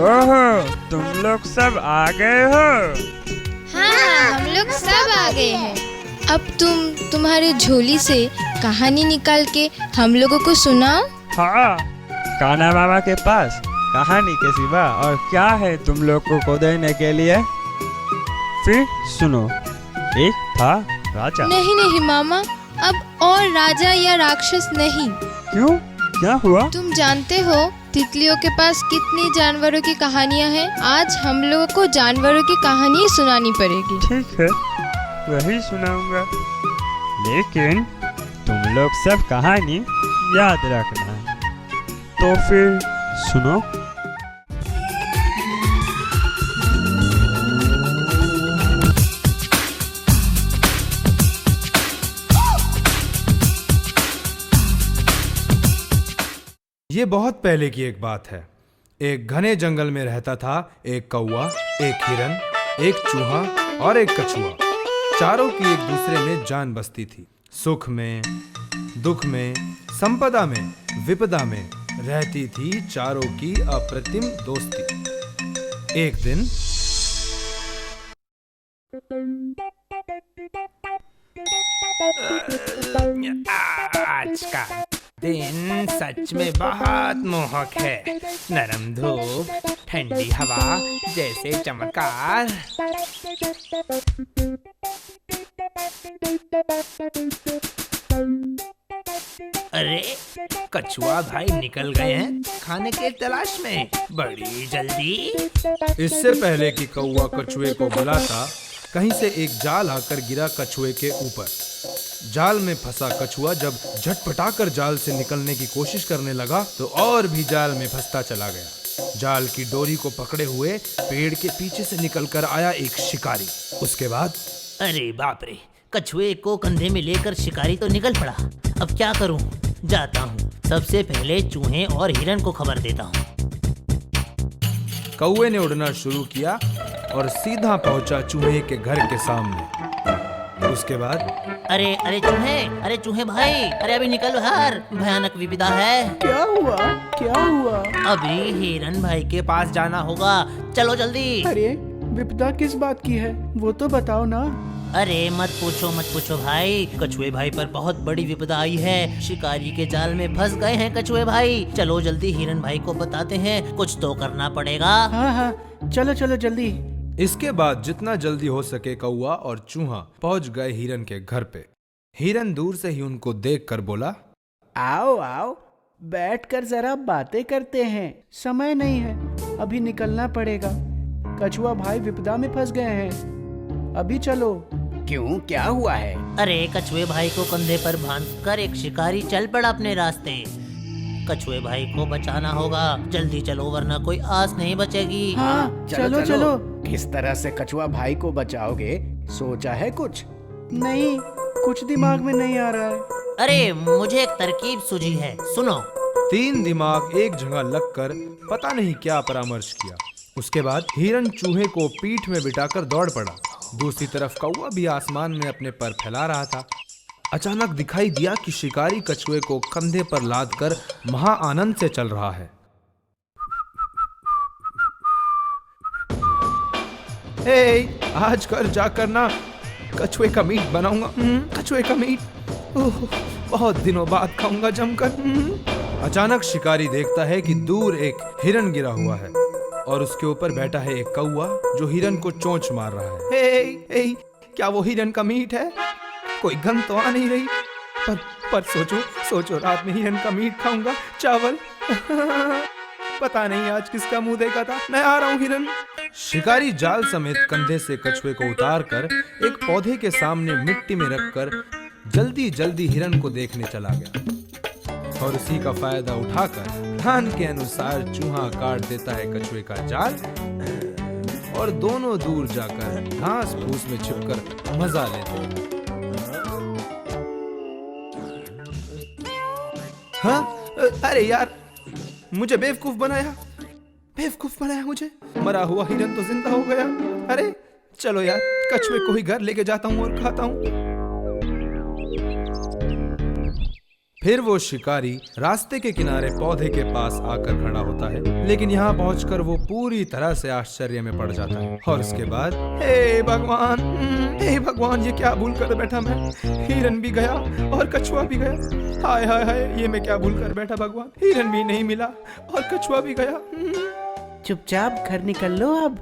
ओहो, तुम लोग सब आ गए हो। हाँ, हम लोग सब आ गए हैं। अब तुम्हारे झोली से कहानी निकाल के हम लोगों को सुनाओ। हाँ, कान्हा मामा के पास कहानी के सिवा और क्या है तुम लोगों को देने के लिए। फिर सुनो, एक था राजा। नहीं नहीं मामा, अब और राजा या राक्षस नहीं। क्यों, क्या हुआ? तुम जानते हो तितलियों के पास कितनी जानवरों की कहानियाँ हैं। आज हम लोगों को जानवरों की कहानी सुनानी पड़ेगी। ठीक है, वही सुनाऊंगा, लेकिन तुम लोग सब कहानी याद रखना। तो फिर सुनो। ये बहुत पहले की एक बात है। एक घने जंगल में रहता था एक कौवा, एक हिरन, एक चूहा और एक कछुआ। चारों की एक दूसरे में जान बसती थी। सुख में, दुख में, संपदा में, विपदा में रहती थी चारों की अप्रतिम दोस्ती। एक दिन आज का दिन सच में बहुत मोहक है। नरम धूप, ठंडी हवा, जैसे चमत्कार। अरे, कछुआ भाई निकल गए हैं खाने के तलाश में, बड़ी जल्दी। इससे पहले कि कौवा कछुए को बुलाता, कहीं से एक जाल आकर गिरा कछुए के ऊपर। जाल में फंसा कछुआ जब झटपटाकर जाल से निकलने की कोशिश करने लगा तो और भी जाल में फंसता चला गया। जाल की डोरी को पकड़े हुए पेड़ के पीछे से निकलकर आया एक शिकारी। उसके बाद अरे बाप रे, कछुए को कंधे में लेकर शिकारी तो निकल पड़ा। अब क्या करूं? जाता हूं, सबसे पहले चूहे और हिरन को खबर देता हूं। कौवे ने उड़ना शुरू किया और सीधा पहुंचा चूहे के घर के सामने। उसके बाद अरे चूहे भाई, अरे अभी निकल बाहर, भयानक विपदा है। क्या हुआ? अभी हिरन भाई के पास जाना होगा, चलो जल्दी। अरे विपदा किस बात की है, वो तो बताओ ना। अरे मत पूछो भाई, कछुए भाई पर बहुत बड़ी विपदा आई है। शिकारी के जाल में फंस गए हैं कछुए भाई। चलो जल्दी हिरन भाई को बताते हैं, कुछ तो करना पड़ेगा। हाँ, चलो जल्दी। इसके बाद जितना जल्दी हो सके कौवा और चूहा पहुंच गए हिरन के घर पे। हिरन दूर से ही उनको देखकर बोला, आओ, बैठकर जरा बातें करते हैं। समय नहीं है, अभी निकलना पड़ेगा। कछुआ भाई विपदा में फंस गए हैं, अभी चलो। क्यों, क्या हुआ है? अरे कछुए भाई को कंधे पर बांधकर एक शिकारी चल पड़ा अपने रास्ते। कछुए भाई को बचाना होगा, जल्दी चलो वरना कोई आस नहीं बचेगी। हाँ, चलो। किस तरह से कछुआ भाई को बचाओगे, सोचा है कुछ? नहीं, कुछ दिमाग में नहीं आ रहा है। अरे मुझे एक तरकीब सूझी है, सुनो। 3 दिमाग एक जगह लगकर पता नहीं क्या परामर्श किया। उसके बाद हिरन चूहे को पीठ में बिठाकर दौड़ पड़ा। दूसरी तरफ कौवा भी आसमान में अपने पर फैला रहा था। अचानक दिखाई दिया कि शिकारी कछुए को कंधे पर लादकर महा आनंद से चल रहा है। आज कर जाकर ना कछुए का मीट बनाऊंगा। कछुए का मीट बहुत दिनों बाद खाऊंगा जमकर। अचानक शिकारी देखता है कि दूर एक हिरन गिरा हुआ है और उसके ऊपर बैठा है एक कौवा जो हिरन को चोंच मार रहा है। क्या वो हिरन का मीट है? कोई गंध तो आ नहीं रही, पर सोचो रात में हिरन का मीट खाऊंगा, चावल। पता नहीं आज किसका मुंह देखा था। मैं आ रहा हूँ हिरन। शिकारी जाल समेत कंधे से कछुए को उतारकर एक पौधे के सामने मिट्टी में रखकर जल्दी हिरन को देखने चला गया और उसी का फायदा उठाकर प्लान के अनुसार चूहा काट देता है कछुए का जाल और दोनों दूर जाकर घास फूस में छिपकर मजा लेते हैं। हाँ, अरे यार, मुझे बेवकूफ बनाया मुझे। मरा हुआ हिरन तो जिंदा हो गया। अरे चलो यार, कछुए को ही घर लेके जाता हूँ और खाता हूँ। फिर वो शिकारी रास्ते के किनारे पौधे के पास आकर खड़ा होता है, लेकिन यहाँ पहुंचकर वो पूरी तरह से आश्चर्य में पड़ जाता है। और उसके बाद हे भगवान, ये क्या भूल कर बैठा मैं। हिरन भी गया और कछुआ भी गया। हाय हाय हाय, ये मैं क्या भूल कर बैठा भगवान। हिरन भी नहीं मिला और कछुआ भी गया। चुपचाप घर निकल लो अब।